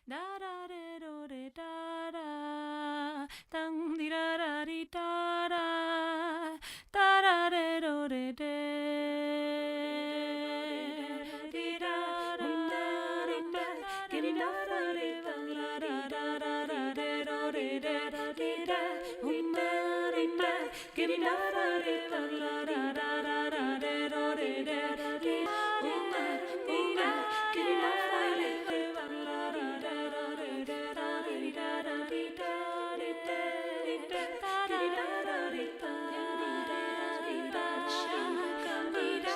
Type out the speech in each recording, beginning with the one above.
da da de do de da da, dang di da da di da da, da da de do de de, di da da da da, di da da di da da da da da de do de de, di da da di da, di da da di da da da da da de do de de, di da di da, di da da di da da da da de de da di da da di da di da di da di da da di da di da di da di da di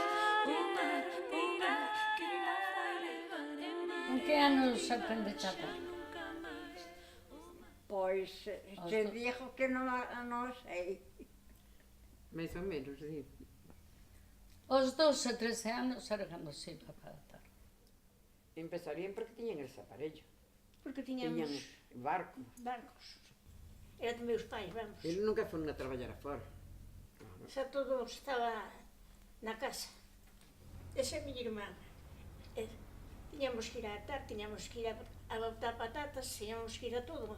da Con que anos aprendes a atar? Pois, se digo que non sei. Mais ou menos, digo. Os 12 a 13 anos era cando se iba para atar. Empezarían porque tiñan ese aparello. Porque Tiñan tiñamos barco. bancos. Era de meus pais, vamos. Eles nunca foron a traballar afora. Xa todo estaba na casa. Esa é a miña irmá. Tiñamos que ir a atar, tiñamos que ir a botar patatas, tiñamos que ir a todo.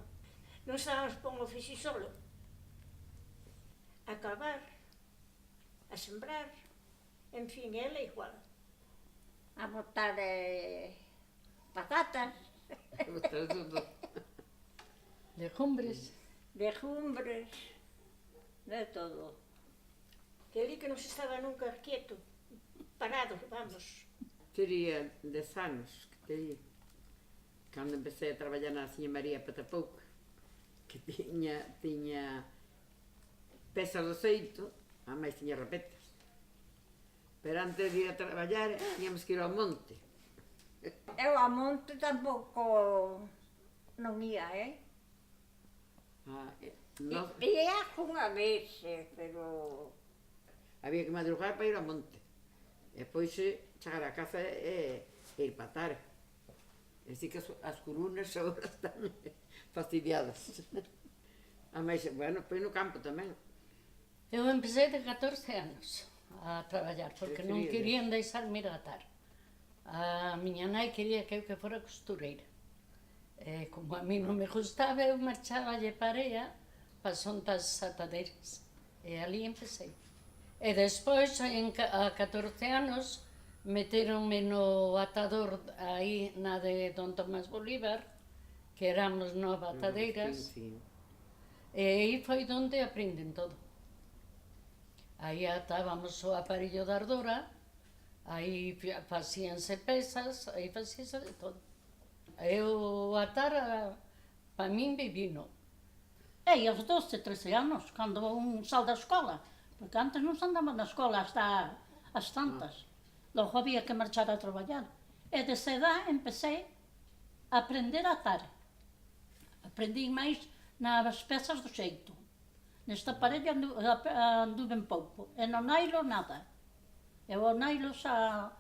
Non estábamos para un oficio solo. A cavar, a sembrar, en fin, ela igual. A botar patatas, Botar todo. Legumbres. legumbres, de todo. Que ali que non se estaba nunca quieto, parado, vamos. Tería 10 anos que tería. Cando empecé a traballar na Seña María Patapouco, que tiña pesas do aceito, a máis tiña rapetas. Pero antes de ir a traballar, tiñamos que ir ao monte. Eu a monte tampouco non ia, Ah, nós, Ia unha vez, pero... había que madrugar para ir ao monte. E depois chegar a casa e ir para atar. E así que as colunas agora están fastidiadas. A máis, bueno, pois no campo tamén. Eu empecé de 14 anos a traballar, porque non Preferías? querían deixarme ir a atar. A miña nai quería que eu que fora costureira. E como a mí non me gustaba, eu marchaballe parea para xontas atadeiras. E ali empecé. E despois, a 14 anos, meteronme no atador aí na de Don Tomás Bolívar, que éramos 9 atadeiras, Sim, sim. e aí foi onde aprenden todo. Aí atábamos o aparello de ardora, aí facíanse pesas, aí facíanse de todo. Eu atar, para min, vivino. E aos 12, 13 anos, cando un sal da escola, porque antes non se andaba na escola hasta as tantas. Logo había que marchar a traballar. E desa edad empecé a aprender a atar. Aprendi máis nas pezas do xeito. Neste aparello anduve en pouco. E no nailo nada. E o nailo xa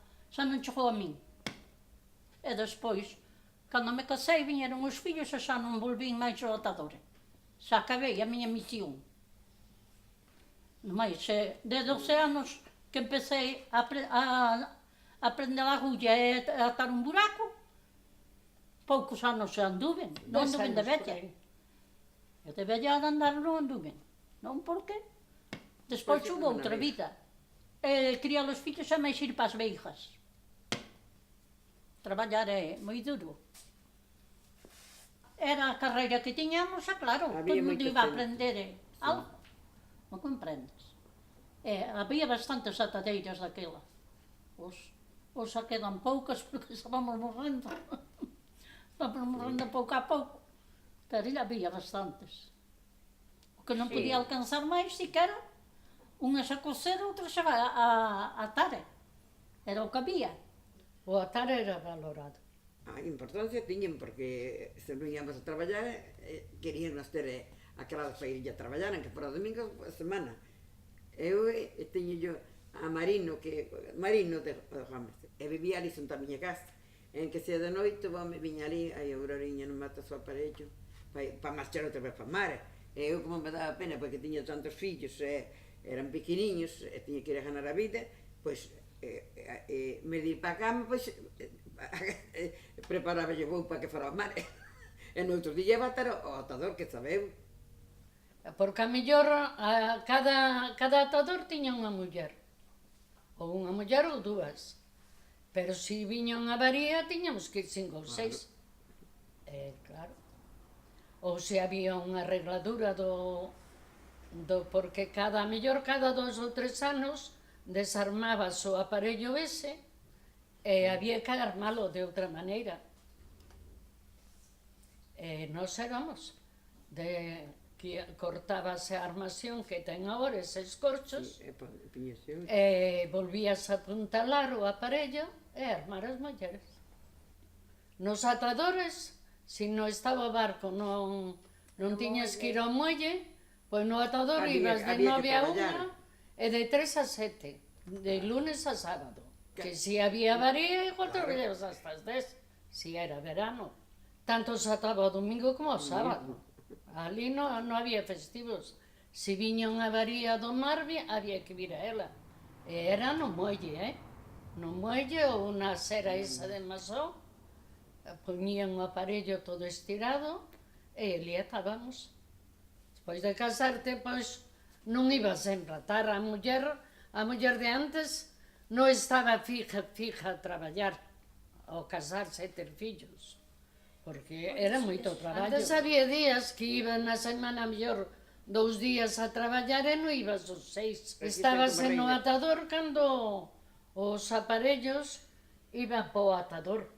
non chegou a min. E despois, cando me casei, viñeron os fillos e xa non volvín máis ao atador. Xa acabei a miña misión. Mais, de 12 anos que empecé a aprender a agulla e a atar un buraco, poucos anos xa anduven, non anduven de vella. E de vella de andar non anduven. Non porque despois Porque hubo non outra había. vida. Criar os fillos é máis ir para as veigas. Traballar é moi duro. Era a carreira que tiñamos, e claro, Había todo mundo moita iba a xente. aprender algo. Non comprendes? Había bastantes atadeiras daquela. Os xa quedan poucas porque xa vamos morrendo. Vamos morrendo pouco a pouco. Pero había bastantes. O que non podía alcanzar máis, siquera, unhas a coser, outras a atar. Era o que había. O atar era valorado. A importancia tiñen porque se non íamos a traballar, querían nos ter acabado para ir a traballar, aunque fora domingo a semana. Eu teño yo a Marino de Gómez, e vivía ali xunto a miña casa, en que se de noite me viña ali, aí a Auroriña non mata o seu aparello, para marchar outra vez para mar. E eu, como me daba pena, porque tiña tantos fillos, eran pequeniños, e tiña que ir a ganar a vida, pois, me di para a cama, pois, preparaba o vou para que fora ao mar. E no outro día ia bater o atador, que sabeu. Porque a mellor cada atador tiña unha muller. Ou unha muller ou dúas. Pero se viña unha varía, tiñamos que ir 5 ou 6. Claro. Ou se había unha arregladura porque a mellor cada 2 ou 3 anos desarmabas o aparello ese e había que armalo de outra maneira. Nós éramos que cortábase a armación que ten agora, eses corchos, volvías a apuntalar o aparello e armar as mulleres. Nos atadores, se non estaba o barco, non tiñas que ir ao muelle, pois no atador ibas de 9 a 1 e de 3 a 7, de lunes a sábado. Que se había varía, igual te traballavas hasta as 10, se era verano. Tanto se ataba o domingo como o sábado. Ali non había festivos. Se viña unha varía do mar, había que vir a ela. E era no muelle, no muelle ou na sera esa de Masó, poñían o aparello todo estirado e ali estábamos. Despois de casarte, pois, non ibas a empratar. A muller de antes non estaba fija a traballar, ao casarse e ter fillos, porque era moito traballo. Antes había días que iban na semana mellor 2 días a traballar e non ibas os 6. Estabase no atador cando os aparellos iban po atador,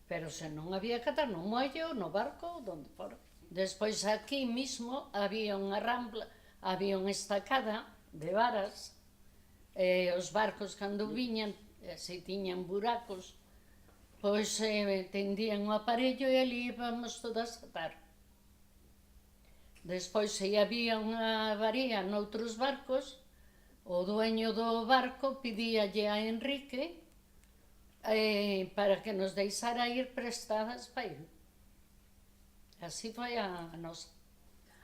pero se non había que atar no muelle ou no barco ou donde fora. Despois aquí mismo había unha rampla, había unha estacada de varas, e os barcos cando viñan, se tiñan buracos, pois tendían o aparello e ali íbamos todas a atar. Despois, se había unha varía noutros barcos, o dueño do barco pedíalle a Enrique para que nos deixara ir prestadas para ir. Así foi a nosa.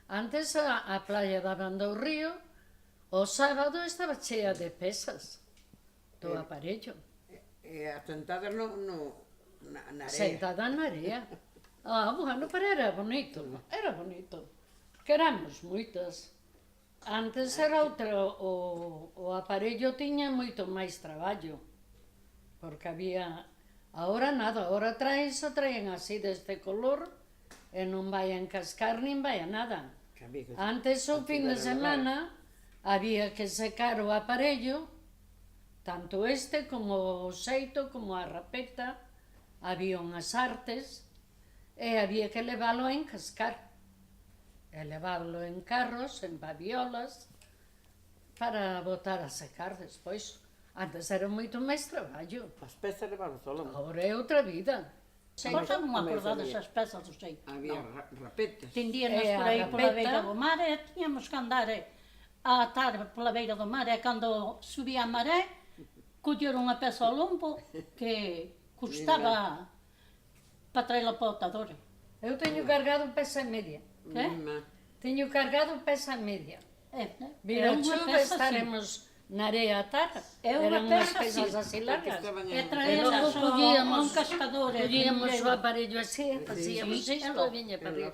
Antes a playa da Banda do Río, o sábado estaba chea de pesas do aparello. E as sentadas na area. Sentada na area. Bueno, pero era bonito, porque éramos moitas. Antes era outro, o aparello tiña moito máis traballo, porque había... Ahora nada, ahora traen así deste color e non vai a encascar nin vai a nada. Antes, o fin de semana, había que secar o aparello, tanto este como o xeito, como a rapeta, había unhas artes, e había que leválo a encascar, e leválo en carros, en babiolas, para botar a secar despois. Antes era moito máis traballo. As pezas levaron solo. Agora é outra vida. Pois non me acordado desas pezas do xeito. Había rapetas. Tendíanos por aí pola beira do mar e tiñamos que andar a atar pola beira do mar e cando subía a maré, coller unha peza ao lombo que custaba para traela para o atador. Eu teño cargado pesa e media. Que? Teño cargado pesa e media. Vira chuva, estaremos na area a atar. Eran unhas pesas así largas. E traíamos un cascador. Collíamos o aparello así, facíamos isto e viña para arriba.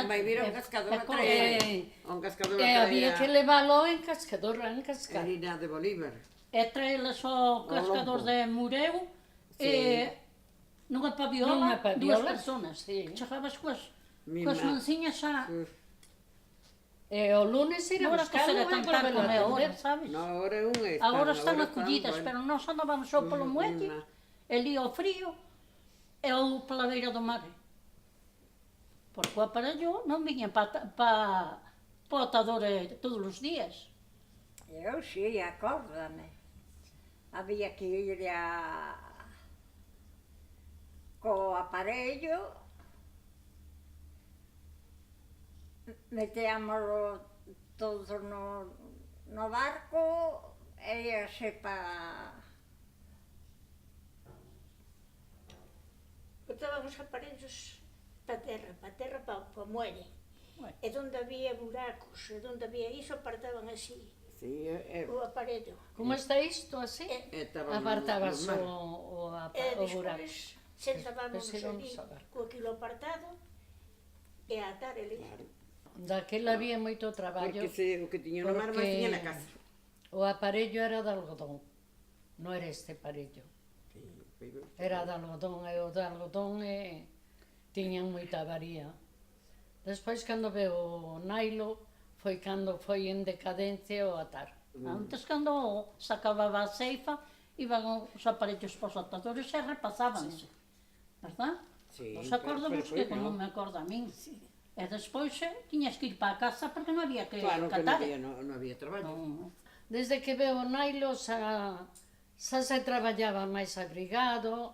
Vai vir un cascador a traer. Un cascador a E traer. había que leválo en cascador a encascar. Harina de Bolívar. E traelas ao cascador de Mureu e nunha paviola, dúas personas. Chegabas coas manciñas xa. E o lunes ir a Non era buscarlo coser e a cantar volverlo como a é ahora, atender. sabes? No, ahora é un Agora están acollidas, pero nós andábamos só polo muelle, e li ao frío, e ou pola beira do mar. Porque o aparello non viña para o atador todos os días. Eu sí, acórdame. Había que ir co aparello, metíamoslo todos no barco e íase para... Botábamos os aparellos para terra, para o muelle. E onde había buracos, e onde había iso, apartaban así. Sí, o aparello. Como está isto así? estaba Apartabas E o buraco. despois sentábamos Despois íbamos ali a ver. co aquilo apartado e a atar ali. Claro. Daquela había moito traballo. Porque o que tiña no mar, máis tiña na casa. O aparello era de algodón. Non era este aparello. Sí, pero- Era de algodón, e o de algodón tiñan moita avaría. Despois, cando veo o nailo, foi cando foi en decadencia o atar. Antes, cando se acababa a ceifa, iban os aparellos para os atadores e repasábanse. Verdad? Sí, Os acordo pero vos foi que como non. me acordo a min. E despois tiñas que ir para a casa porque non había que Claro que catar. non había traballo. Non. Desde que veo o nailo, xa se traballaba máis abrigado,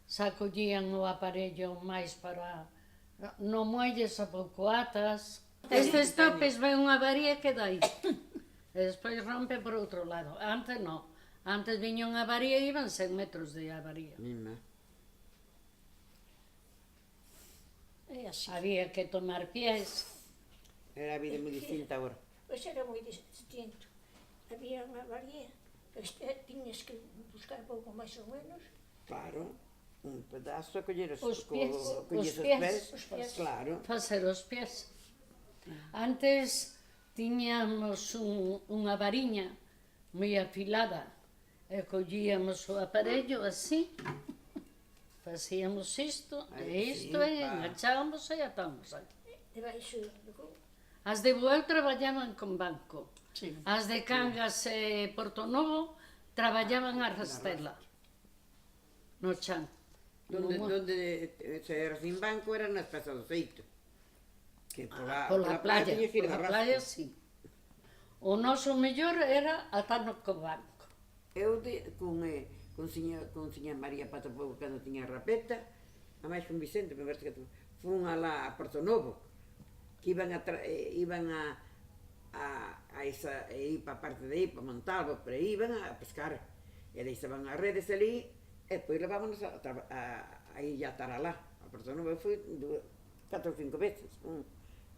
xa collían o aparello máis para no muelles a pouco atas. Estes topes ve unha avaría que dai. E despois rompe por outro lado. Antes non. Antes viña unha avaría e iban 100 metros de avaría. Mima. É así. Había que tomar pies. Era a vida moi distinta agora. Pois era moi distinto. Había unha varía, tiñas que buscar pouco máis ou menos. Claro. Un pedazo a coller Os pies, colles os pies. Os pies. Claro. Facer os pies. Antes tiñamos unha variña moi afilada e collíamos o aparello así, facíamos isto Ai, e isto sí, e pa. enganchábamos e atamos aí. Debaixo do cu. As de Bueu traballaban con banco. Sí. As de Cangas e Portonovo traballaban a rastela no chan. Donde se era sin banco eran nas pezas do feito. Que Pola playa, tiñas que ir pola a playa, sí. O noso mellor era atarnos co banco. Eu con seña María Pato Pouco cando tiña rapeta, a máis con Vicente, me parece que fun alá a Porto Novo, que iban a esa, e ir para a parte de aí, para Montalvo, pero iban a pescar. E daí se van as redes ali, e depois levámonos a ir a atar alá. A Porto Novo eu fui 4 ou 5 veces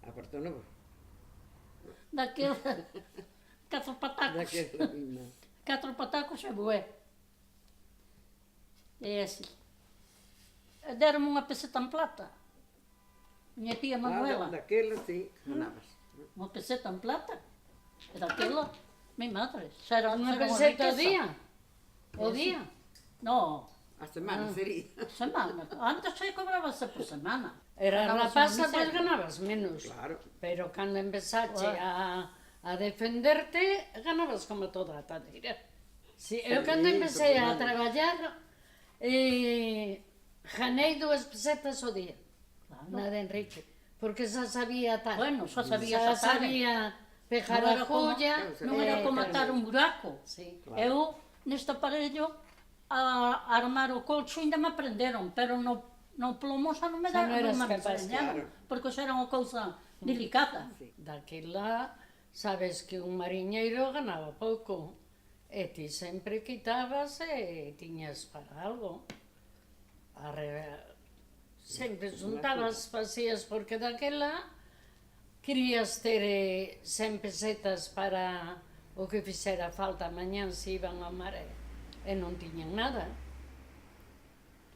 a Porto Novo. Daquele... 4 patacos. Daquela misma. 4 patacos e bué. É assim. Deram-me unha peseta en plata. Minha tia Manuela. Daquela, sí, ganabas. Unha peseta en plata. E daquela, mi madre. Xa era Unha xa era peseta o riqueza. día. O día. No, A semana sería. semana. Antes se cobrabase por semana. Era Ganabas rapaza, unha pois miseria. ganabas menos. Claro. Pero cando empezache Claro. a defenderte, ganabas como toda a tadeira. Si, eu cando Sí, empecé a porque traballar, ganei 2 pesetas o día. Claro. Na de Enrique. Porque xa sabía atar. Bueno, xa sabía Xa atar. sabía pejar Non a era como- joya. Non era como atar un buraco. Sí. Claro. Eu, neste aparello, a armar o colcho ainda me aprenderon, pero no plomo xa non me Xa non eras me capaz, enseñaron, claro. porque xa era unha cousa delicada. Daquela, sabes que un mariñeiro ganaba pouco. E ti sempre quitabas e tiñas para algo. Sempre xuntabas, facías, porque daquela querías ter 100 pesetas para o que fixera falta mañán se iban ao mar e non tiñan nada.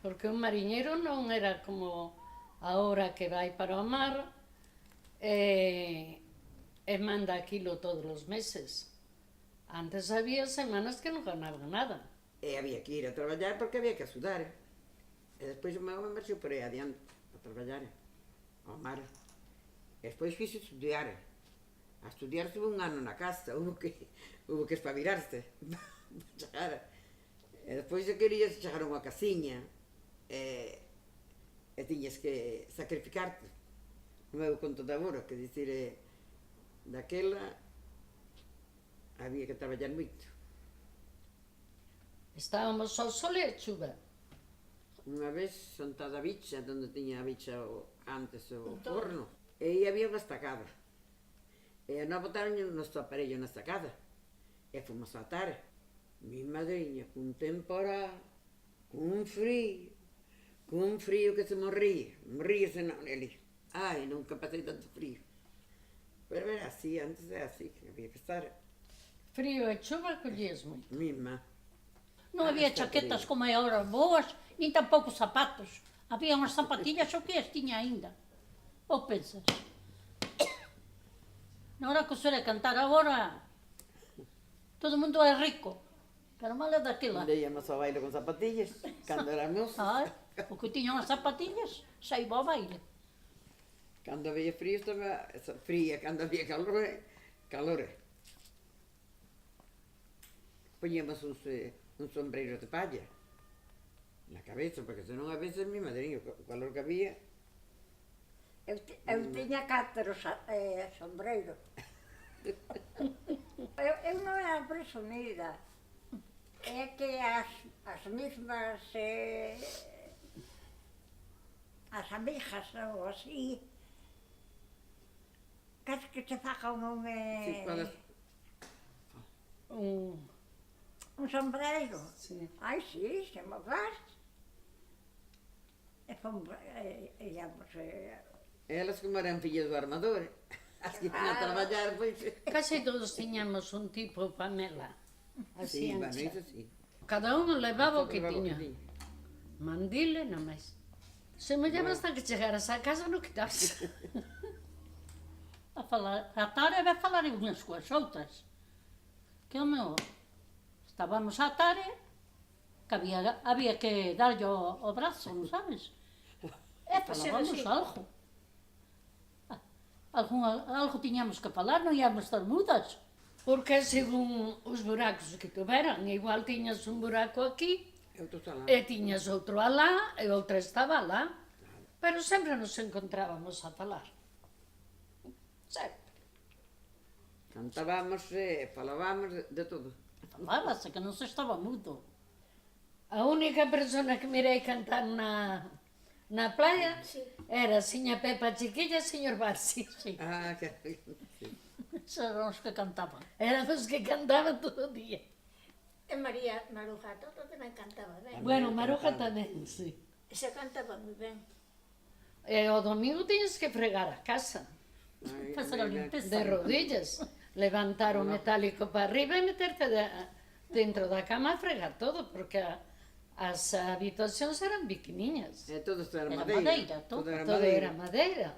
Porque un mariñeiro non era como ahora que vai para o mar e manda aquilo todos os meses. Antes había semanas que non ganaban nada. E había que ir a traballar porque había que estudar. E despois o meu home marchou por aí adiante a traballar ao mar. E despois quise estudiar. A estudiar estuve un ano na casa, hubo que espabilarse para chegar. E despois eu quería chegar a unha casiña e tiñas que sacrificarte. O meu conto de agora, que dicir, daquela había que traballar moito. Estábamos ao sol e a chuva. Unha vez sentada a bicha, onde tiña a bicha antes o forno, e aí había unha estacada. E non botaron o noso aparello na estacada. E fomos a atar. Mi madriña, cun temporal, cun frío que se morría. Morríase ali. Ai, nunca pasei tanto frío. Pero era así, antes era así, que había que estar. Frío e chuva collías moito. Mima. Non había está chaquetas frío. como hai agora boas, nin tampouco zapatos. Había unhas zapatillas o que as tiña aínda. Ou pensas? Na hora que suele cantar agora, todo mundo é rico. Pero mal é daquela. Onde íamos ao baile con zapatillas, cando éramos. Ai, o que tiñan as zapatillas, xa iba ao baile. Cando había frío estaba fría, cando había calor, calor. Poñíamos un sombreiro de palla na cabeza, porque senón a veces mi madriño, o calor que había, Eu tiña 4 sombreiros. eu non era presumida. É que as mismas as amigas ou así casi que te facan sí, un sombreiro. Sí. Ai, sí, se me faz. E fomos, íamos, elas como eran fillas do armador, as que iban a traballar, pois... Casi todos tiñamos un tipo Pamela. Así Sí, bueno, ancha. iso sí. Cada un levaba o que Levaba o tiña. Mandile, non máis. Se me llevas hasta que chegaras a casa, non quitas. A falar, a tarde vai falar unhas coas outras. Que o meu, estábamos a tarde, que había que darlle o brazo, non sabes? E falábamos algo. Algo tiñamos que falar, non íamos estar mudas. Porque según os buracos que tuveran, igual tiñas un buraco aquí, Eu estou salando. e tiñas outro alá, e outra estaba alá. Pero sempre nos encontrábamos a falar. Sempre. Cantábamos, falábamos de todo. Falábase que non se estaba mudo. A única persona que mirei cantar na playa era a Siña Pepa Chiquilla e Señor Barsi. Sí, Ah, que... Sí. esos eran os que cantaban. Eran os que cantaban todo o día. E María Maruja todo tamén cantaba ben. Bueno, Maruja tamén, sí. E se cantaba moi ben. E o domingo tiñes que fregar a casa, Ai, Facer a mira, limpeza. de rodillas. Levantar o metálico para arriba e meterte dentro da cama a fregar todo, porque as habitacións eran biquiniñas. todo isto era Era madeira. madeira, todo. era Todo madeira. era madeira.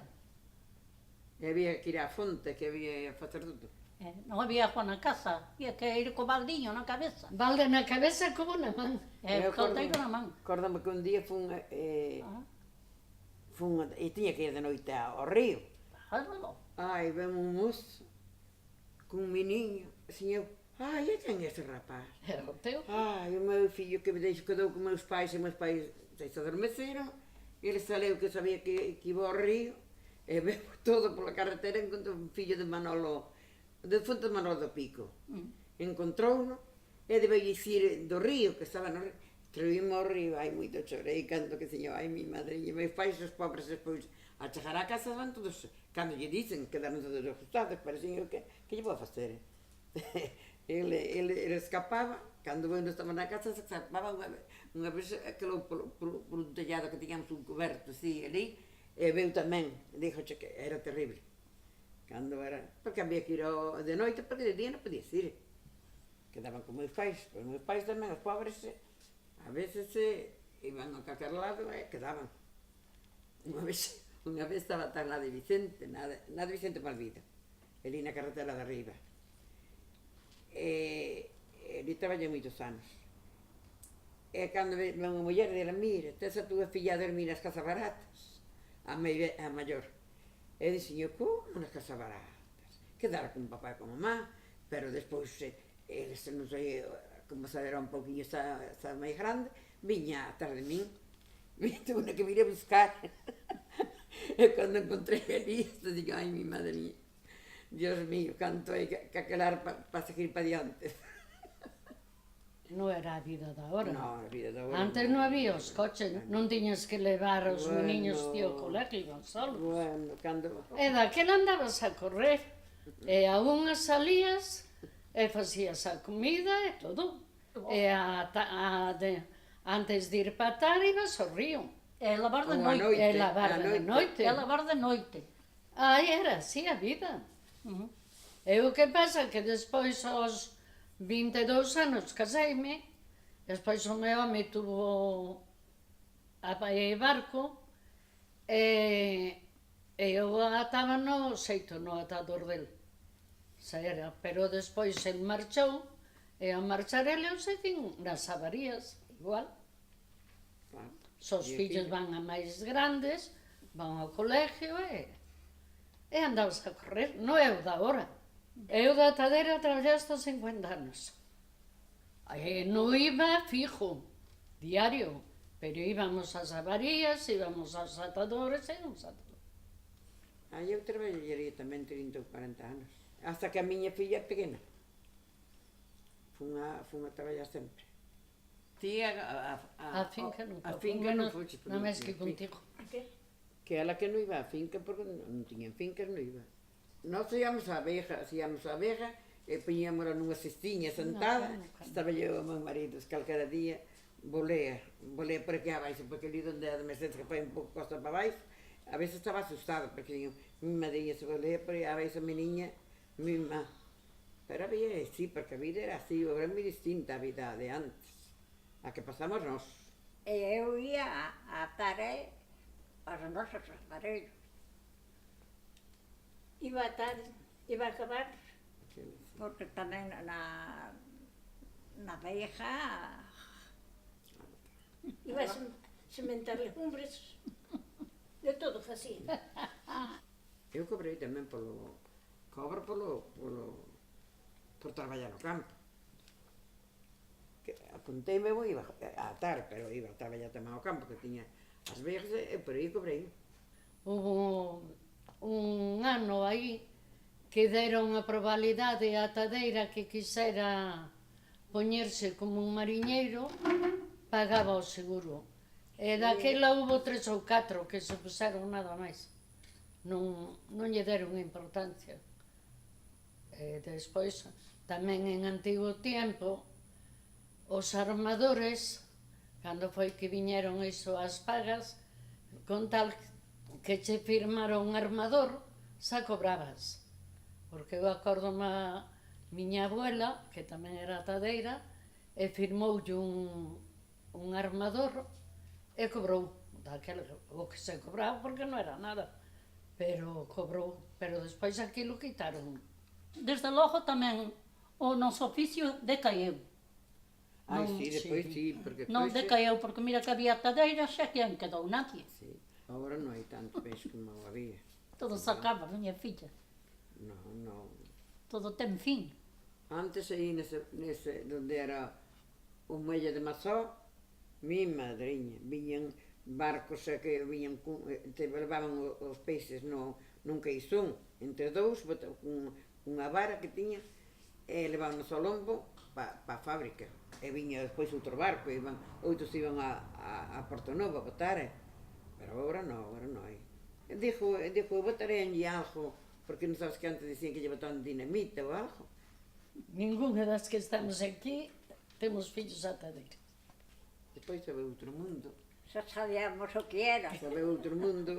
E había que ir á fonte, que había que facer todo. Non había agua na casa, había que ir co baldiño na cabeza. Balde na cabeza como na man. E Eu o caldeiro na man. Acórdame que un día e tiña que ir de noite ao río. Fálalo. Ai, vemos un mozo con un meniño, assim eu, ai, e quen é ese rapaz? Era o teu. Ai, o meu fillo que me deixou quedou con meus pais e meus pais se adormeceron, ele saleu que sabía que iba ao río, e vemos todo pola carretera, encontrou un fillo de Manolo, de Fonte de Manolo do Pico. Encontrouno, e debe dicir do río, que estaba no río, traímos ao río, ai, moito chorei, canto que señor, ai, mi madriña, meus pais, os pobres, despois, a chegar á casa, van todos, cando lle dicen, quedaron todos asustados, pero señor, que lle vou a facer? ele escapaba, cando eu non estaba na casa, se escapaba unha vez aquilo polo tellado que tiñamos un coberto, así, ali, e veu tamén, dixoche que era terrible, cando era, porque había que ir de noite, porque de día non podía ir, quedaban con meus pais, os meus pais tamén, os pobres, a veces iban a calquer lado e quedaban. Unha vez estaba tan na de Vicente, na de Vicente Malvida, ali na carretera de arriba. Ali traballei moitos anos. E cando ven unha muller, dira, mira, tes a túa filla a dormir nas casas baratas, a maior. E dixen, como nas casas baratas? Quedara con papá e con mamá, pero despois, eles, non sei, como se era un pouquinho, está máis grande, viña atrás de min, tuve que vir a buscar. E cando encontrei ali, digo, ai, mi madre mía, Dios mío, canto hai que aquelar para seguir para diante. Non era a vida da hora. No, a vida da hora. Antes non había os coches, non tiñas que levar os Bueno. meniños tío ao colegio, iban solos. Bueno, cando... E daquela andabas a correr, e a unhas salías, e facías a comida e todo. E antes de ir patar, ibas ao río. E lavar de Ou a noite. noite. E lavar a de noite. noite. E lavar de noite. Ai, era así a vida. E o que pasa que despois 22 anos caseime, despois o meu home tuvo barco e eu ataba no xeito, no atador del. Xa era, pero despois el marchou e ao marchar ele eu seguín nas avarías, igual. Claro. Os E fillos aquí- van a máis grandes, van ao colegio e andabas a correr, non é o da hora. Eu da atadeira traballei hasta 50 anos. Non iba fijo, diario, pero íbamos ás avarías, íbamos aos atadores e uns atadores. Eu traballaría tamén 30 ou 40 anos. Hasta que a miña filla é pequena. Fun a traballar sempre. Ti A finca nunca, a finca non fuches. non máis que contigo. Que? Que ela que non iba á finca, porque non tiñan fincas, non iba. Nós íamos á abeja, e poñíamola nunha cestiña sentada, estaba eu e o meu marido, calquera día, volea por aquí abaixo, porque ali onde a Mercedes que foi un pouco costa para baixo, a veces estaba asustada, porque mi madrinha se volea por aí abaixo, a meniña, mi má. Pero había, sí, porque a vida era así, era moi distinta a vida de antes, a que pasamos nós. E eu ia a atar aos nosos aparellos. Iba a tarde, iba a acabar. Porque tamén na veja Iba a sementar legumbres. De todo facía. Eu cobrei tamén cobro por traballar no campo. Que apunteime, eu iba a atar, pero iba a traballar tamén ao campo, que tiña as vejas e por aí cobrei. Hubo un ano aí que deron a probabilidade a atadeira que quisera poñerse como un mariñeiro, pagaba o seguro. E daquela hubo 3 ou 4 que se puseron nada máis. Non lle deron importancia. E despois, tamén en antigo tempo, os armadores, cando foi que viñeron iso as pagas, con tal que che firmara un armador, xa cobrabas. Porque eu acordo a miña abuela, que tamén era atadeira, e firmoulle un armador e cobrou daquela, o que se cobraba porque non era nada, pero cobrou, pero despois aquilo quitaron. Desde logo tamén o noso oficio decaeu. Ai, Non, sí, depois sí. sí, porque Non depois... decaeu, porque mira que había atadeiras e que non quedou nadie. Sí, agora non hai tanto peixe como había. Todo se acaba, miña filla. Non. Todo ten fin. Antes aí nese donde era o muelle de Mazó, mi madriña, viñan barcos que viñan te levaban os peixes nun queixón, entre dous, unha vara que tiña, e levaban ao lombo pa a fábrica. E viña despois outro barco, outros iban a Porto Novo a botar, pero agora non hai. Dixo, botaré algo, porque non sabes que antes dicían que lle botaban dinamita ou algo. Ninguna das que estamos aquí temos fillos atadeiros. Depois sabe outro mundo. xa sabíamos o que era. Sabe outro mundo,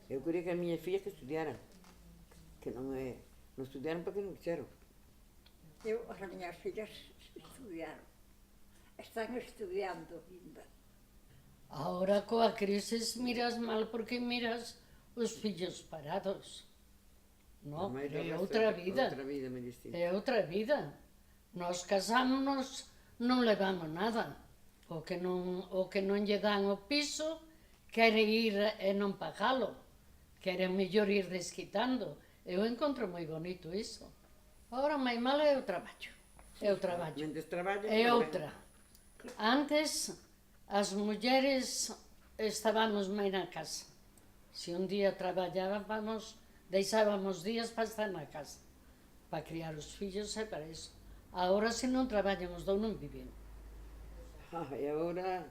Eu quería que as miñas fillas que estudiaran. Que non estudiaran porque non quixeron. As miñas fillas estudiaron. Están estudiando ainda. Ahora coa crisis miras mal porque miras os fillos parados. No, Mais pero é do resto outra vida. Outra vida moi distinta. É outra vida. Nós casámonos, non levamos nada. O que non lle dan o piso, quere ir e non pagalo. Quere mellor ir desquitando. Eu encontro moi bonito iso. Agora, máis mal é o traballo. É o traballo. Mentres traballo... É outra. Antes, as mulleres estábamos máis na casa. Se un día traballábamos, deixábamos días para estar na casa, para criar os fillos e para iso. Agora, se non traballan os dous, non viven. E agora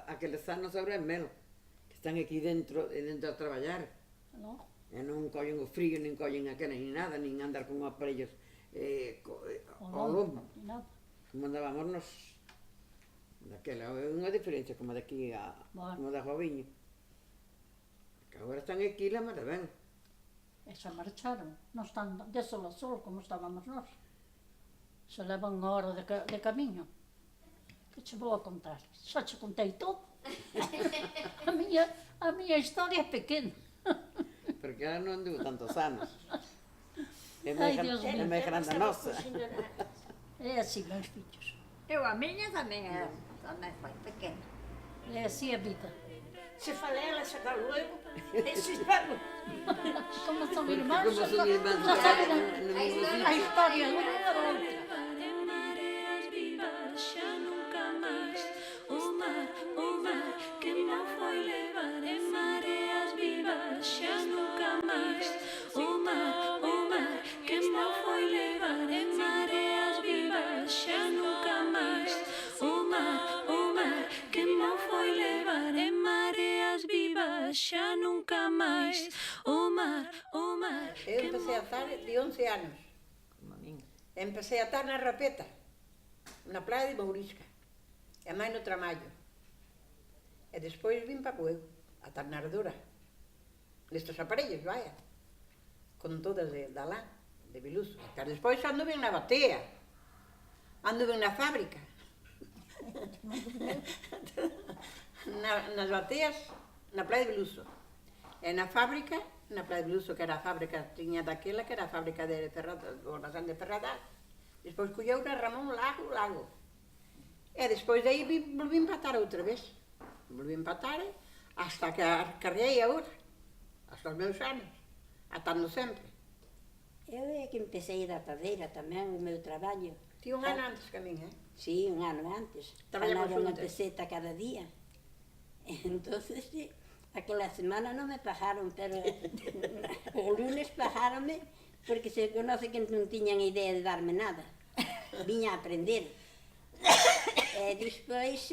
aqueles anos agora é mel. Que están aquí dentro a traballar. No? E non collen o frío, nin collen aquela, nin nada, nin andar con aparellos ao lombo. Nada. Como andábamos nos daquela, é unha diferencia como daqui como da Joviño. Que agora están aquí la mar ben. E xa marcharon. Non están de sol a sol como estábamos nós. Se leva unha hora de camiño. Que che vou a contar? Xa che contei todo. A miña historia é pequena. Porque ela non anduvo tantos anos. É Ai, Dios mío. máis grande a nosa. É así, meus fillos. Eu a miña tamén foi pequena. É así a vida. Se falela, se dá luego, esse espero. Como son irmãs, Como son irmãs, já saben no mesmo a sitio. historia unha da outra. En mareas vivas xa nunca máis. O mar que me foi levar. En mareas vivas xa nunca máis. O mar que me foi levar. En mareas vivas xa nunca máis. O mar que me foi levar. En mareas vivas xa nunca máis. O mar Eu empecé a atar de 11 anos. Como a min. Empecé a atar na rapeta, na praia de Mourisca, e máis no Tramallo. E despois vim para Bueu, a atar na Ardura. Nestes aparellos, vaya. Con todas de alá, de Biluso. Pero despois anduve na batea, anduve na fábrica. Nas bateas, na praia de Biluso. E na fábrica, na praia de Biluso, que era a fábrica, tiña daquela, que era a fábrica de Ferradas, do Almazán de Ferradas. Despois colleu na Ramón Lago. E despois de aí volví a empatar outra vez. Volví a empatar hasta que carrei agora, hasta os meus anos, atando sempre. Eu é que empecé a ir a tadeira tamén, o meu traballo. Ti un ano antes que a min, Sí, un ano antes. Traballamos Ganaba unha xuntas. peseta cada día. Entonces, aquela semana non me pagaron, pero o lunes pagáronme porque se conoce que non tiñan idea de darme nada. Viña a aprender. E despois,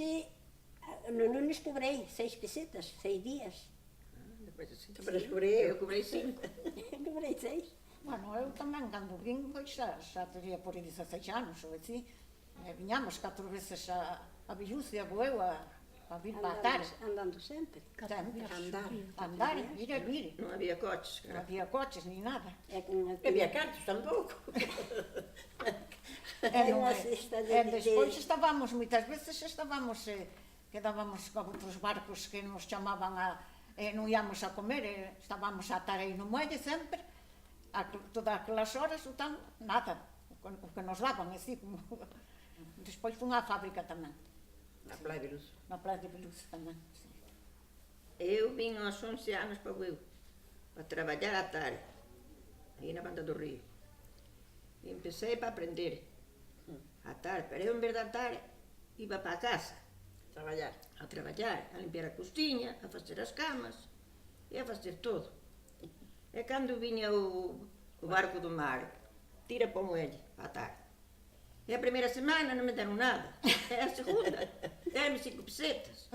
no lunes cobrei 6 pesetas, 6 días. Depois assim, Pero cobrei eu cobrei 5. Cobrei 6. Bueno, eu tamén, cando vin, pois xa teria por 16 anos, ou así. Viñamos 4 veces a Villucia, a Bueu, a vir para atar. Andando sempre. Sempre. andar. Ir e vir. Non había coches. Non había coches ni nada. É con E había cartos tampouco. Non Unha é. cesta E despois quedábamos con outros barcos que nos chamaban non íamos a comer, estábamos a atar aí no muelle sempre, todas aquelas horas, então, nada, o que nos daban, así, como... Despois fun á fábrica tamén, Na praia de Biluso. na Praia de Biluso tamén. Sí. Eu vim aos 11 anos para Bueu, para traballar a tarde, aí na banda do río. E empecé para aprender a tarde, pero eu en vez de atar, iba para a casa, Traballar. a traballar, a limpiar a costiña, a facer as camas, e a facer todo. E cando viña o barco do mar, tira para o muelle, para a tarde. E a primeira semana non me deron nada, e a segunda, deram 5 pesetas.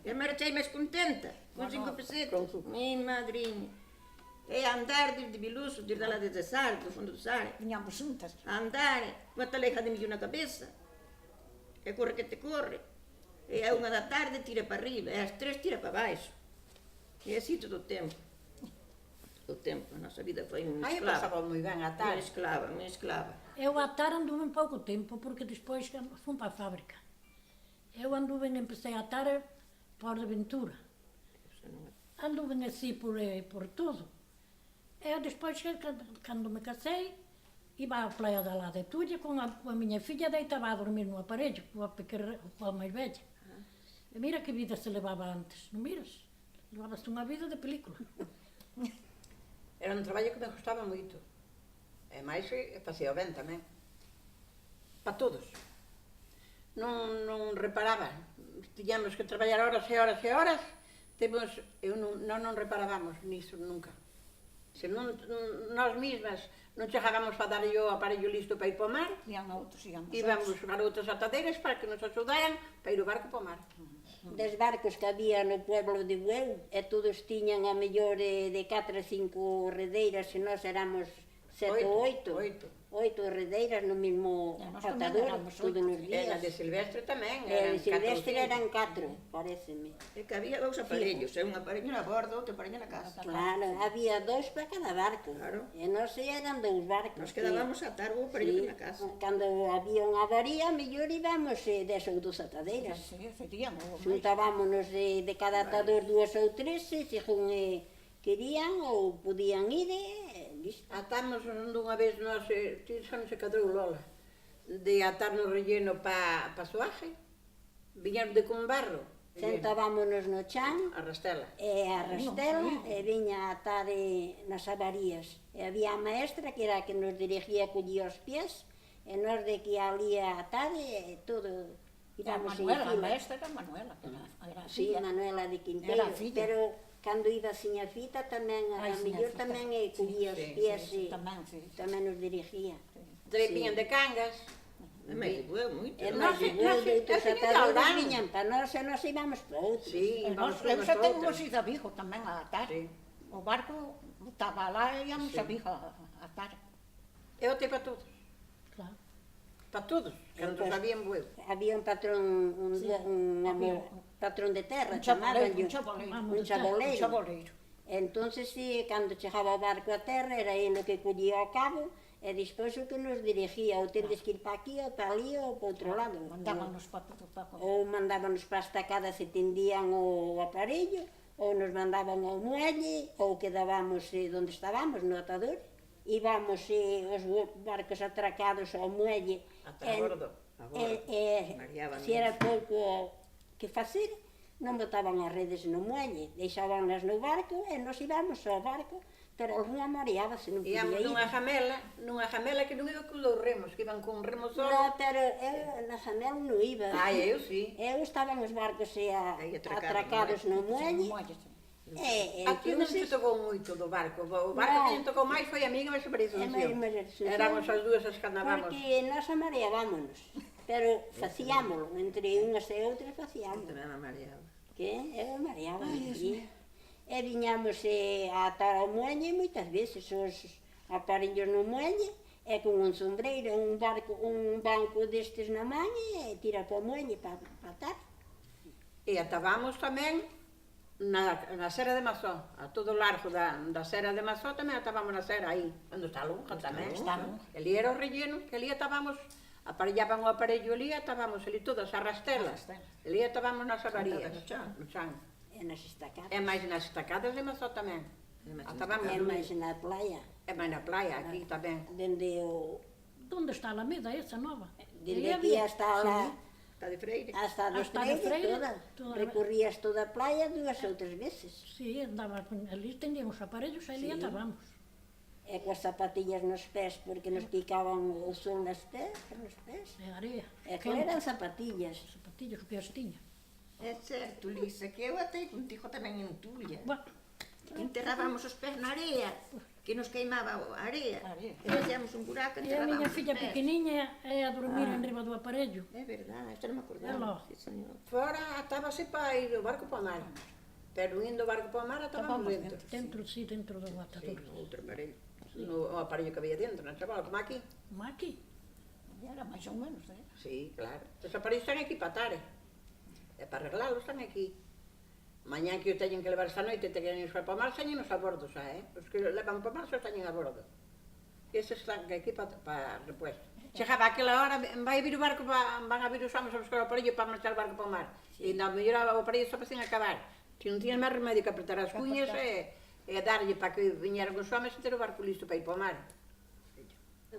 E marchei máis contenta, con 5 pesetas. Mi madriña. E a andar desde Biluso, desde lá desde Sare, do fundo do Sare, Viñamos xuntas. a andar, unha taleja de millo na cabeza, e corre que te corre, e a 1 da tarde tira para arriba, e ás 3 tira para baixo. E así todo o tempo. Todo o tempo, a nosa vida foi unha Aí esclava. pasaba moi ben a tarde. Unha esclava. Eu a atar anduve un pouco tempo, porque despois fun para a fábrica. Eu anduve, empecé a atar por Ventura. Anduve así por todo. E despois, cando me casei, iba á playa da lá de Tulla con a miña filla, deitaba a dormir no aparello, coa máis bella. E mira que vida se levaba antes, non miras? Levabas unha vida de película. Era un traballo que me gustaba moito. E máis facía ben tamén. Para todos. Non reparaba. Tiñamos que traballar horas e horas e horas. Non reparábamos nisso nunca. Se non, nós mismas non chegábamos a dar o aparello listo para ir para o mar, Ian outros, íamos íbamos a outras atadeiras para que nos axudaran para ir o barco para o mar. Dos barcos que había no pueblo de Bueu, e todos tiñan a mellor de 4 a 5 redeiras, e nós éramos 7 ou 8. 8. 8 redeiras no mesmo E nós tamén atador, éramos todos os E na días. de Silvestre tamén, E eran de Silvestre 4 ou 5. eran 4, pareceme. É que había 2 aparellos, un aparello na bordo, outro aparello na casa. Claro, había 2 para cada barco. Claro. E nós eran 2 barcos. Nos quedábamos a atar o aparello na casa. Cando había unha avaría, mellor íbamos 10 ou 12 atadeiras. Sí, seríamos máis. Xuntábamos de cada atador 2 ou 3, según querían ou podían ir, listo. Atamos dunha vez, ti xa non se cadrou Lola, de atar no relleno pa soaje, viñeron de con barro, Sentábamos no chan, a rastela. e a rastela, e viña a atar nas avarías. E había a maestra que era a que nos dirigía, collía os pies, e nós de que ali a atar, e todo, E a íbamos en Manuela, a fila. maestra era Manuela, que era a Sí, filla. Manuela de Quinteiro, Era a filla. pero cando iba sin a fita tamén, Ai, a sin a mellor fita. tamén collía os Sí, pies sí, e tamén, sí. tamén nos dirigía. Viñan de Cangas, me dibueu moito. E non? nós, outros eu atadores Aldán. viñan para nós e nós íbamos para outros. Sí, E vamos nós, eu unhas xa pa temos outras. ido a Vigo tamén a atar. Sí. O barco estaba lá e íamos a Vigo a atar. Eu te para todos, Claro. para todos, cando sabían bueu. Había un patrón, patrón de terra, Un chaboleiro, chamaban un chaboleiro. un chaboleiro. Un chaboleiro. Entonces, sí, cando chegaba o barco a terra, era ele que collía ao cabo, e despois o que nos dirigía, ou tendes que ir para aquí, ou para ali, ou para outro lado. Mandábanos para todo para Ou mandábanos para a estacada se tendían o aparello, ou nos mandaban ao muelle, ou quedábamos onde estábamos, no atador. Íbamos os barcos atracados ao muelle. Ata a bordo, a bordo. Mareaban. Se era pouco que facer, non botaban as redes no muelle, deixábanlas no barco e nos íbamos ao barco, pero algunha mareábase, non podía Íamos ir. nunha jamela que non iba con os remos, que iban con remos solo. No, pero eu na janela non iba. Ai, eu sí. Eu estaba nos barcos Aí atracados no muelle. E Aquí non se entonces, tocou moito do barco. O barco que non tocou máis foi a miña, mas se parece Éramos as dúas as que andábamos. porque nós amareábamos, pero facíámolo, entre unhas e outras facíámolo. Tamén a mareaba. Que eu mareaba, sí. E viñamos a atar ao muelle moitas veces os aparellos no muelle, e con un sombreiro, un banco destes na man e tira para o muelle para atar. E atabamos tamén na Sera de Mazó, a todo o largo da Sera de Mazó tamén atabamos na Sera aí, onde está a lonja tamén. Está a lonja. Ali era o relleno, que ali atabamos, aparellaban o aparello ali, atabamos ali todas as rastelas. Ali atabamos nas avarías, no chan. E nas estacadas. E máis nas estacadas de Mazó tamén. Atabamos E máis na playa, E máis na playa, aquí tamén. dende o... Onde está a Alameda esa nova? Dende Aí aquí había- hasta lá, Está de Freire. hasta dos Hasta de Freire, Freire, toda. Recorrías toda a playa 2 ou 3 veces. Sí, andaba, ali teníamos aparellos, ali atábamos. E coas zapatillas nos pés, porque nos picaban o sol nos pés. E area. E que eran zapatillas. Zapatillos que as tiña. É certo, Lisa, que eu atei contigo tamén en Tulia. Bueno, Enterrábamos os pés na area, que nos queimaba a area. Area. E facíamos un buraco, e a enterrábamos miña os filla pés. pequeniña é a dormir enriba do aparello. É verdade, isto non me acordaba. Ela. Sí, señor. Fora atábase para ir o barco para o mar. Pero indo o barco para o mar atábamos dentro. Dentro do Sí, atador. no outro aparello. No o aparello que había dentro, non chaval, como aquí. Maqui. Era máis ou menos, Sí, claro. Os aparellos están aquí para atar. E para arreglalos están aquí. Mañá que o teñen que levar esta noite, te queren ir para o mar, teñenos a bordo xa, Os que levan para o mar xa teñen a bordo. E eses están aquí para repuesto. Chegaba aquela hora, vai vir o barco, van a vir os homens a buscar o aparello para marchar o barco para o mar. E na mellor o aparello só para acabar. Se non tiñan máis remedio que apretar as cuñas e darlle para que viñeran os homens e ter o barco listo para ir para o mar.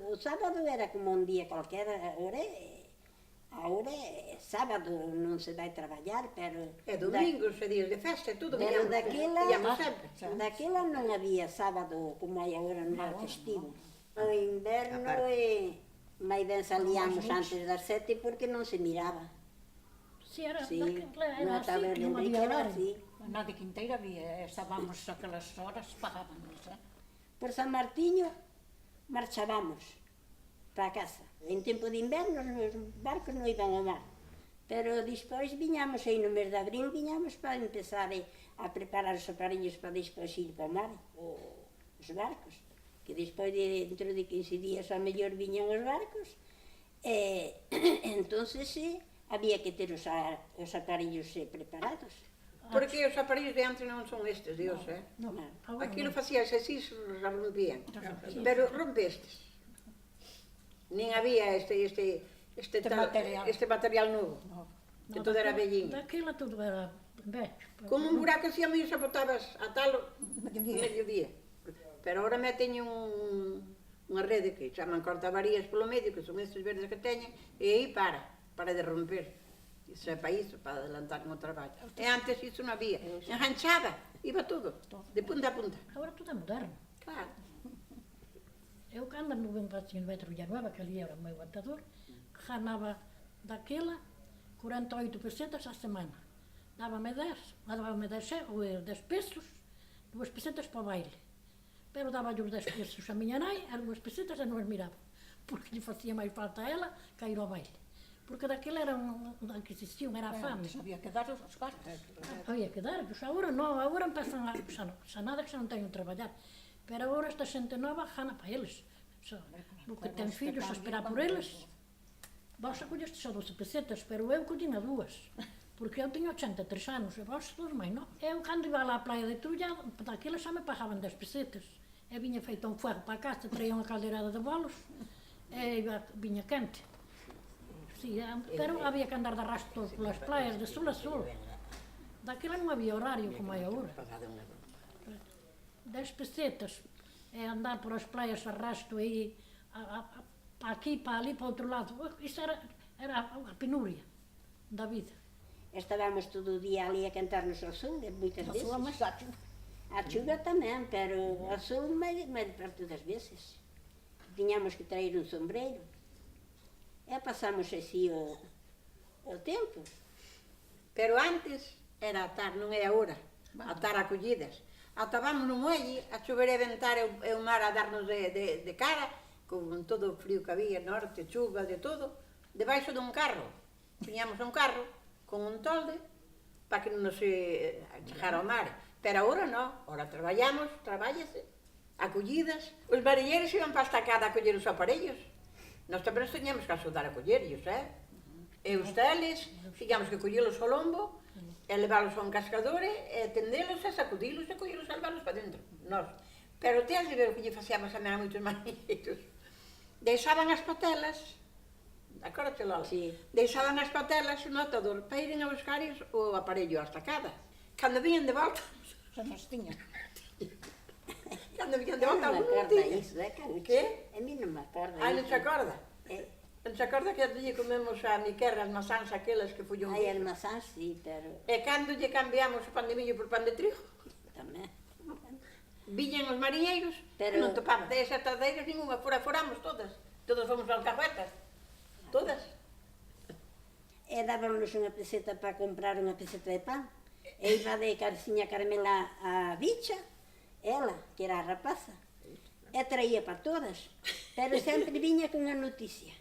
O sábado era como un día calquera, ahora é sábado, non se vai traballar, pero... E domingos e días de festa, tudo Pero viñamos. daquela, Viñamos sempre. daquela non había sábado como hai agora no ar festivo. O inverno Aparte. máis ben salíamos antes das 7 porque non se miraba. Si era, Sí, era no así, taberna que non de había era horario. así. Na de Quinteira había, estábamos aquelas horas, pagábamos, Por San Martiño marchábamos para casa. En tempo de inverno os barcos non iban ao mar. Pero despois viñamos aí no mes de abril, viñamos para empezar a preparar os aparellos para despois ir para o mar, os barcos. que despois dentro de 15 días a mellor viñan os barcos, entonces había que ter os aparellos preparados. Porque os aparellos de antes non son estes de hoxe, No, ahora Aquilo no. facías así, se rompían. Pero rompestes. Nin había este material novo. Que todo era velliño. Daquela tudo era velho. Como un buraco así a mí se botabas a talo mediodía. Pero agora meten unha rede que chaman cortavarías polo medio, que son estes verdes que teñen, e aí para de romper. Iso é para iso, para adelantar no traballo. E antes iso non había. Enganchaba, iba todo, de punta a punta. Agora tudo é moderno. Claro. Eu cando anduve en Metro Villanueva, que ali era o meu atador, ganaba daquela 48 pesetas a semana. Dábame 10 ou 10 pesos, 2 pesetas para o baile. Pero daba os 10 pesos a miña nai, as 2 pesetas e non as miraba, porque lle facía máis falta a ela que a ir ao baile. Porque daquela era unha adquisición, era a fame. Había que dar os cartos. Había que dar, pois agora non, agora empezan a... xa nada que xa non teñen que traballar. Pero agora esta xente nova gana para eles. O que ten fillos a esperar por eles. Vos acolleste só 12 pesetas, pero eu collín a 2. Porque eu teño 83 anos, e vos todos máis, non? Eu, cando iba á praia de Trulla, daquela xa me pagaban 10 pesetas. E viña feito un fuego para casa, traía unha caldeirada de bolos, e viña quente. Sí, pero había que andar de arrasto polas praias, de sol a sol. Daquela non había horario como hai agora. 10 pesetas, e andar por as praias de arrasto e para aquí, para ali, para outro lado. Iso era a penuria da vida. Estábamos todo o día ali a cantarnos ao sol, moitas A veces. súa máis a chuva. A chuva tamén, pero ao sol máis parte das veces. Tiñamos que traer un sombreiro. E pasamos así o tempo. Pero antes era atar, non é agora. Atar acollidas. Atábamos no muelle, a chover e ventar e o mar a darnos de cara, con todo o frío que había, norte, chuva, de todo, debaixo dun carro. Tiñamos un carro con un tolde para que non nos chegara ao mar. Pero agora non, agora trabállase, acollidas. Os marilleiros iban para a estacada a coller os aparellos. Nós tamén nos teñamos que axudar a collerlos, E os teles, tiñamos que collelos ao lombo, e leválos a un cascador, e tendelos, e sacudilos, e collelos e leválos para dentro. Nós. Pero te has de ver o que lle facíamos tamén a moitos marilleiros. Deixaban as patelas, acórdate, Lola? Sí. Deixaban as patelas no atador para irem a buscar o aparello á estacada. Cando viñan de volta, Se nos tiñan. cando viñan de volta, Non me algún acorda tiña. iso, Carmen? Que? A mí non me acorda Non se iso. acorda? Non se acorda que lle comemos a miquerra, as masáns aquelas que foi un Hai guiso? almazán, sí, pero E cando lle cambiamos o pan de millo por pan de trigo? tamén. Viñan os mariñeiros, Pero- non topaban de esas tardeiras ninguna, foramos todas. Todas fomos alcahuetas. Todas. E dábamos unha peseta para comprar unha peseta de pan. E iba de Carciña Carmela a bicha, ela, que era a rapaza, e traía para todas. Pero sempre viña con unha noticia.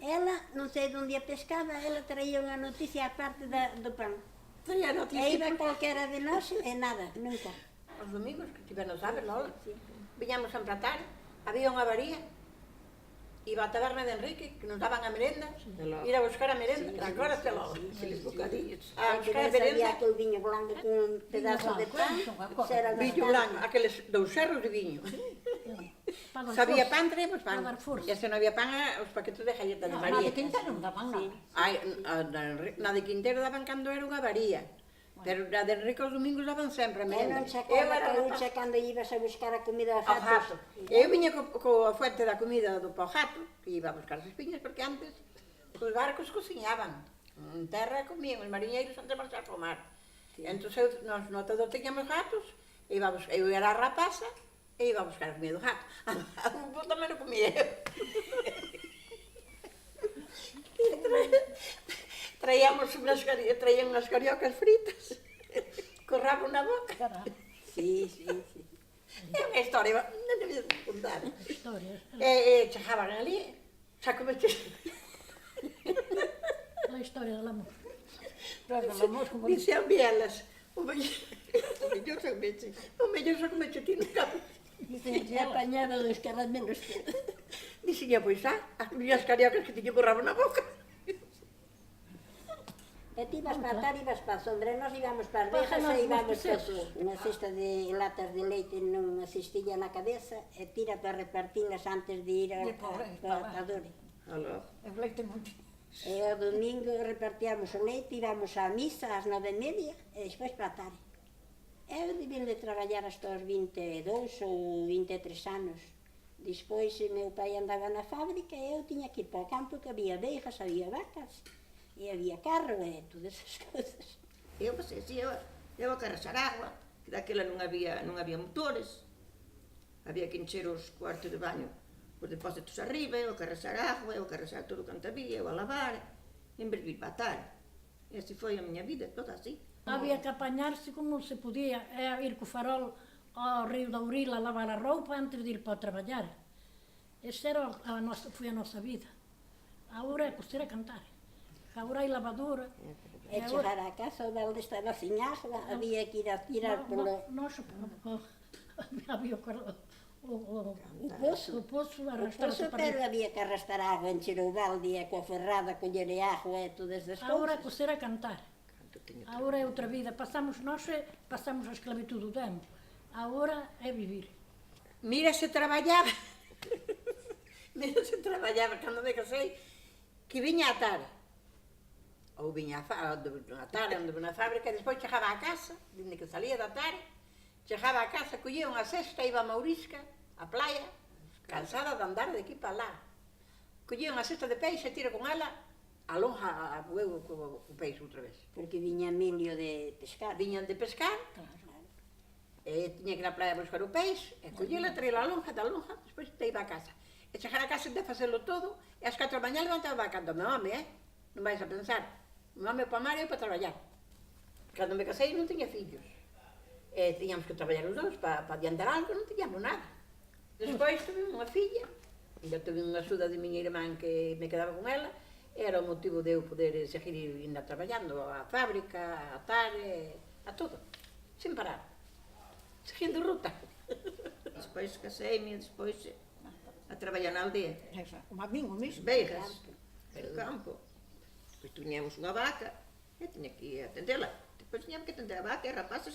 Ela, non sei onde a pescaba, ela traía unha noticia aparte do pan. Traía E noticia. iba calquera de nós e nada, nunca. Os domingos, que tivemos sabes, Lola. Viñamos a empratar, había unha avaría, iba a taberna de Enrique, que nos daban a merenda, ir a buscar a merenda, agórdate, Lola, aqueles bocadillos. A Porque buscar a non sabía merenda, aquele viño blanco con un pedazo de pan, se era viño bastante. blanco, aqueles 2 cerros de viño. Para dar Sabía forza. pan, traíamos pan. Para dar forza. E se non había pan, os paquetes de galleta de Na María. de Quintero non daban nada. Ai, na de Quintero daban cando era unha varía. Pero na de Enrique os domingos daban sempre a E merenda. non se Eu acorda era que rapaz. ucha cando ibas a buscar a comida aos Ao jato. gatos. Eu viña coa fuente da comida do pau jato, que iba a buscar as espiñas, porque antes os barcos cociñaban. En terra comían, os mariñeiros antes de marchar ao mar. Entón, nós no todo teñamos gatos, eu era a rapaza, e iba a buscar a comida do gato. Un pouco tamén o comía eu. Traíamos traían unhas cariocas fritas, co rabo na boca. Sí, sí, sí. É unha historia, non debía de contar. Historias. E chegaban ali, xa comete... A historia del amor. Pero do amor, como Dicían bielas, o mellor xa comete ti no cabo. Dicen que apañaba dos caramelos. Dixenha, pois as miñas cariocas que tiña borrabo na boca. E ti ibas para atar, ibas para a sombra, nós íbamos para as Para vejas nós e íbamos nos para peceos. unha cesta de latas de leite nunha cestilla na cabeza e tira para repartilas antes de ir De pobre, para para a dore. Aló. E o leite non tiña. E o domingo repartíamos o leite, íbamos á misa ás 9:30 e despois para a tarde. Eu debín de traballar hasta os 22 ou 23 anos. Despois meu pai andaba na fábrica e eu tiña que ir para o campo que había veigas, había vacas e había carro e todas esas cousas. Eu, pois, eu a carrasar agua, que daquela non había motores, había que encher os cuartos de baño, os depósitos arriba, eu a carrasar agua, eu a carrasar todo canto había, eu a lavar, en vez de ir batar. E así foi a miña vida, toda así. Había que apañarse como se podía, ir co farol ao río da Uril a lavar a roupa antes de ir para traballar. Esa era foi a nosa vida. Agora é coster a cantar. Agora hai lavadora. E chegar á casa, o balde estaba sin agua, había que ir a tirar polo... Había O pozo. o pozo O arrastrarse pozo, para pero arriba. había que arrastrar agua, encher o balde e coa ferrada, coller agua e todas as Agora é cousas. coser a cantar. Agora é outra vida. Pasamos a esclavitud do tempo. Agora é vivir. Mira se traballaba. Mira se traballaba cando me casei, que viña a tarde. Ou viña a tarde, onde na fábrica, e despois chegaba a casa, dende que salía da tarde, chegaba a casa, collía unha cesta, iba a Maurisca, a playa, cansada de andar de aquí para lá. Collía unha cesta de peixe, tira con ela, a lonja a huevo co peixe outra vez. Porque viña Emilio de pescar. Viñan de pescar, e tiña que ir á playa a buscar o peixe, e collela, traela a lonja, da lonja, despois te iba a casa. E chegar a casa de facelo todo, e ás 4 da mañá levantaba a cando, meu home, non vais a pensar. Meu home para mar e eu para traballar. Cando me casei non tiña fillos. E tiñamos que traballar os dous para adiantar algo, non tiñamos nada. Despois tuve unha filla, e eu tuve unha axuda de miña irmán que me quedaba con ela, e era o motivo de eu poder seguir indo traballando a fábrica, a tarde, a todo, sin parar, seguindo ruta. Despois caseime, despois a traballar na aldea. Como a min, o mismo. Veigas, no campo. Depois tiñamos unha vaca, e tiña que atendela. Depois tiñamos que atender a vaca, e rapaces,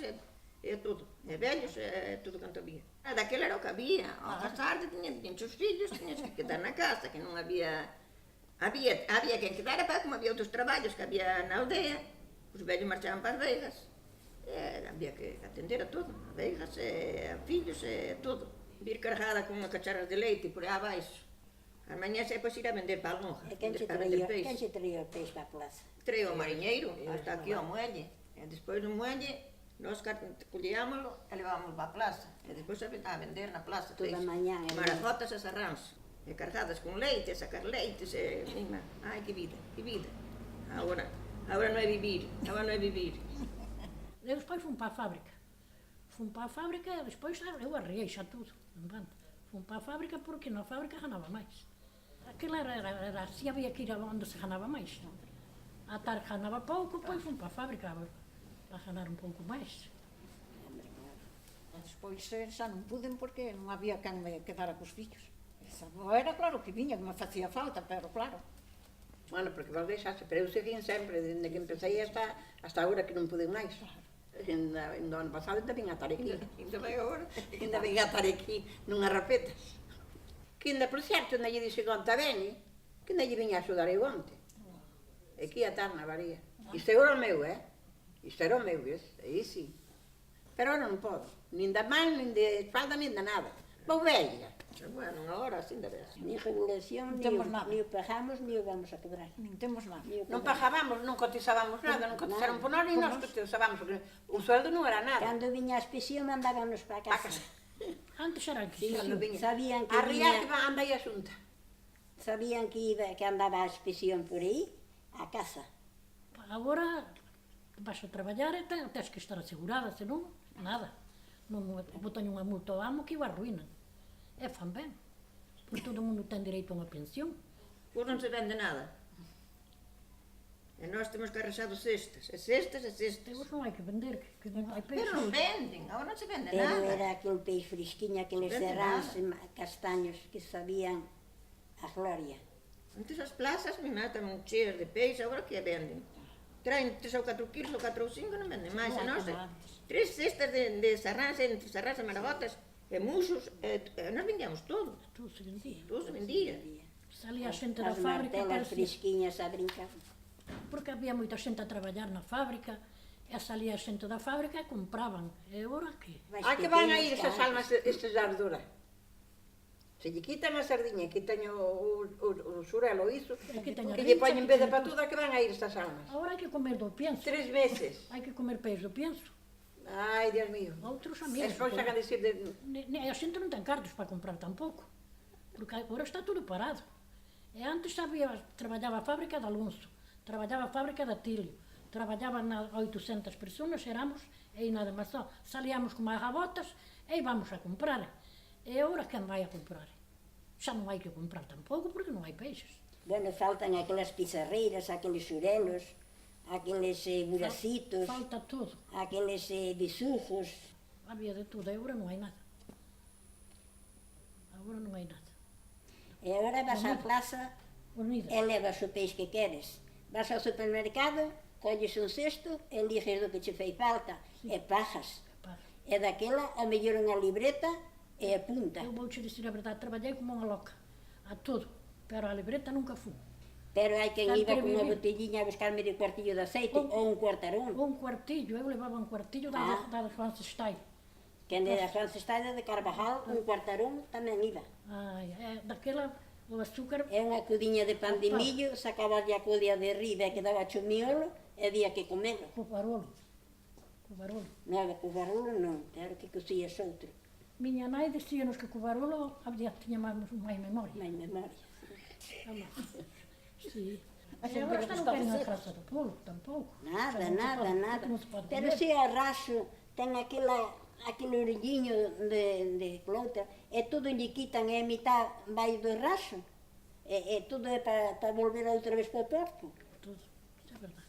e todo. E velhos, e tudo canto había. Daquela era o que había. Ao casarte, tiñan os fillos, tiñas que quedar na casa, que non había... Había quen quedara para, como había outros traballos que había na aldea, os velhos marchaban para as veigas. E había que atender a todo, a veigas, e a fillos, e todo. Vir cargada con unha cacharras de leite por aí abaixo. As mañás é pois ir a vender para a lonja, E quen che a vender peixe. traía o peixe para a plaza? Traía o mariñeiro, hasta aquí ao muelle. E despois do muelle, nós colliámoslo e levámoslo para a plaza. E despois a vender na plaza. Toda a mañá. Marajotas e sarráns. E cargadas con leite, sacar leites, e... Mima, ai, que vida, que vida. Agora non é vivir, agora non é vivir. Eu despois fun para a fábrica. Fun para a fábrica e despois eu arriei xa tudo. Fun para a fábrica porque na fábrica ganaba máis. Aquilo era así, había que ir onde se ganaba máis. A tarde ganaba pouco, pois fun para a fábrica a ganar un pouco máis. Despois xa non puden porque non había quen me quedara cos fillos. Esa era claro que viña, que me facía falta, pero claro. Bueno, porque vos deixaste, pero eu seguín sempre, desde que empecé hasta agora que non pude máis. No ano pasado ainda vin a estar aquí. Ainda vai agora. Ainda vin a estar aquí nunhas rapetas. Que ainda, por certo, ainda lle dixo conta ben, que ainda lle viña a axudar eu onte. Aquí a estar na varía. Isto era o meu, Isto era o meu, ves? Aí sí. Pero ahora non podo. Nin da man, nin de espalda, nin de nada. Vou bella. Bueno, unha hora, así de vez. Ni jubilación, Non temos nada. ni o pagamos, ni o vamos a cobrar. Non temos nada. Ni o Non cobramos. pagábamos, non cotizábamos nada, non cotizaron por nós, nin nós cotizábamos, porque o sueldo non era nada. Cando viña a expedición, mandábanos para A casa. casa. Antes era Sí, aquí. cando viña. Sabían que A riar que viña, anda aí a xunta. sabían que andaba a expedición por aí, a casa. Agora vas a traballar e tens que estar asegurada, senón nada. Non botan unha multa ao amo que o arruinan. E fan ben. Porque todo mundo ten dereito a unha pensión. Pois non se vende nada. E nós temos que arrasar cestas, e cestas, e cestas. Deus non hai que vender, que non hai peixe. Pero non venden, agora non se vende Pero nada. era aquel peixe fresquinho, aqueles Vende serrans nada. castaños que sabían a gloria. Antes as plazas me matan cheias de peixe, agora que venden. Traen 3 ou 4 kilos ou 4 ou 5, non venden máis. E nós, 3 cestas de sarrans, entre sarrans e maragotas, e muxos, nós vendíamos todo. Todo se vendía. Todo se vendía. Salía a xente da As fábrica, martelas parecía, fresquiñas a brincar. porque había moita xente a traballar na fábrica, e salía a xente da fábrica e compraban. E agora que? Mais A que van a ir pequenos, esas tantos. almas, estes de ardura? Se lle quitan a sardiña, quitan o xurelo, iso, E quitan a e lle rincha, poñen quitan vez de todo. patuda, que van a ir estas almas? Agora hai que comer do pienso. 3 meses. Hai que comer peixe do pienso. Ai, Dios mío. Outros E amigos. despois van a dicir de... A xente non ten cartos para comprar tampouco. Porque agora está tudo parado. E antes traballaba a fábrica de Alonso, traballaba a fábrica de Atilio, traballaban 800 persoas, éramos, e nada máis só. Salíamos con magabotas e íbamos a comprar. E agora quen vai a comprar? Xa non hai que comprar tampouco porque non hai peixes. Bueno, faltan aquelas pizarreiras, aqueles xurelos, aqueles buracitos, Falta todo. aqueles bisujos. Había de tudo, e agora non hai nada. Agora non hai nada. E agora vas á plaza Unida. e levas o peixe que queres. Vas ao supermercado, colles un cesto, eliges do que che fai falta e pagas. E daquela, ao mellor unha libreta e apunta. Eu vou che dicir a verdade, traballei como unha loca, a todo, pero a libreta nunca fui. Pero hai quen Sempre iba con unha viví. botelliña a buscar medio cuartillo de aceite ou un cuartarón. Un cuartillo, eu levaba un cuartillo da Francis Stein. Quen era Francis Steiner de Carvajal, un cuartarón tamén iba. Ai, daquela, o azúcar, É unha cudiña de pan de millo, sacabas a cudia de riba e quedaba chumiolo e día que comelo. co barolo. Co barolo. Nada, co barolo non, claro que cosías outro, Miña nai dicíanos que co barolo tiña máis memoria. máis memoria. Sí. E agora está non queren a casa do polo, tampouco. Nada, Xa non se nada, pode, nada. non se pode Pero comer. se a raso ten aquele orelliño de clouta, e todo lle quitan e a mitad vai do raso. E todo é para volver outra vez para o corpo. Todo, isso é verdade.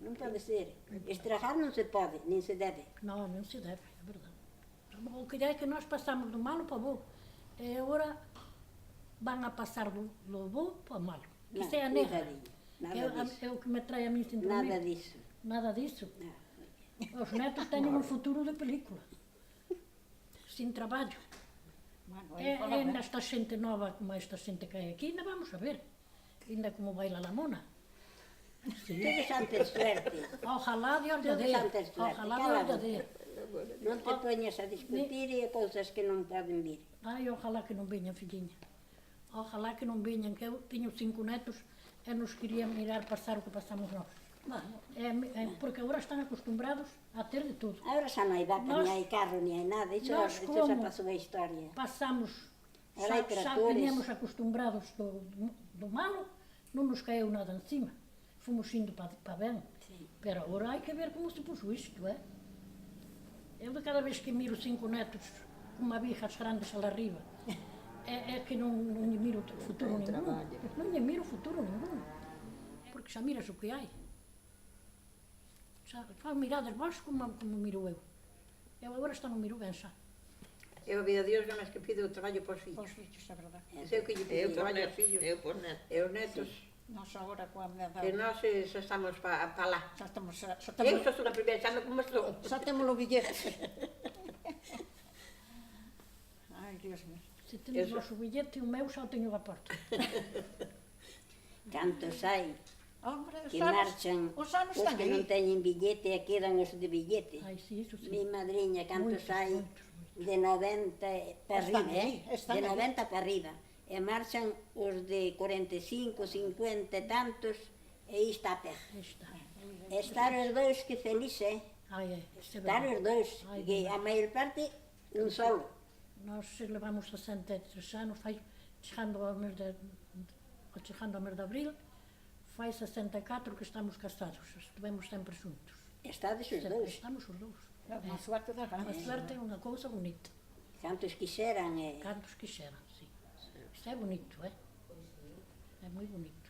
Non pode ser. Estragar non se pode, nin se debe. Non, non se debe, é verdade. O que é que nós pasamos do malo para o bo. E agora van a pasar do bo para o malo. Que Non, sea negra. nada disso. É o que me trae a mí sin dormir. Nada disso. Nada disso. Nada. Os netos teñen un futuro de película. Sin traballo. Bueno, E, aí fala ben. nesta xente nova, como esta xente que hai aquí, ainda vamos a ver. Ainda como baila la mona. Todos han ter suerte. Ojalá Dios lle Todos dé. han ter suerte. Ojalá Cala Dios lle boca. dé. Non te poñas a discutir e cousas que non poden vir. Ai, ojalá que non veñan, filliña. Ojalá que non veñan, que eu teño 5 netos e nos querían mirar pasar o que pasamos nós. Porque agora están acostumbrados a ter de tudo. Agora xa non hai vaca, Nós- ni hai carro, ni hai nada. Iso nós xa como? pasou a historia. Pasamos, Ahora hai xa tractores. veníamos acostumbrados do malo, non nos caeu nada encima. Fomos indo para ben. Pero agora hai que ver como se puso isto, Eu de cada vez que miro 5 netos con uma bijas grandes lá arriba, é que non lle miro futuro ningún. Non lle miro futuro ningún. Porque xa miras o que hai. Xa mirades vos como miro eu. Eu agora está non miro ben xa. Eu vi a Dios que máis que pide o traballo pos fillos. Pois fillos, é verdade. Sei o que lle pide o traballo aos fillos. Eu por neto. E os netos, Nós agora coa minha que nós xa estamos pa lá. xa estamos, xa Eu temos, xa estou na primeira, xa non como estou. xa temos o billete. Ai, Dios mío. Se tenes Eso. vos o billete, o meu xa o teño da porta. Cantos hai Hombre, que marchan os anos os están que non aí. teñen billete e quedan os de billete. Ai, sí, iso sí. Mi madriña, cantos Moitos, hai moitos. de 90 para Están arriba, aí, están de aí. 90 para arriba. E marchan os de 45, 50 e tantos, e aí está a perra. Aí está. E estar os dois que feliz, Ai, isto é Estar verdade. os dois, Ai, que a maior parte un solo. Nós levamos 63 anos, chegando ao mês de abril, fai 64 que estamos casados, estivemos sempre juntos. Estades os Sempre dois. estamos os dous. É unha suerte da A grande. suerte é unha cousa bonita, Cantos quixeran, cantos quixeran, sí. Isto é bonito, É moi bonito.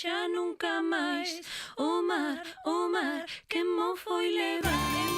Xa nunca máis, o mar, que mo foi levar.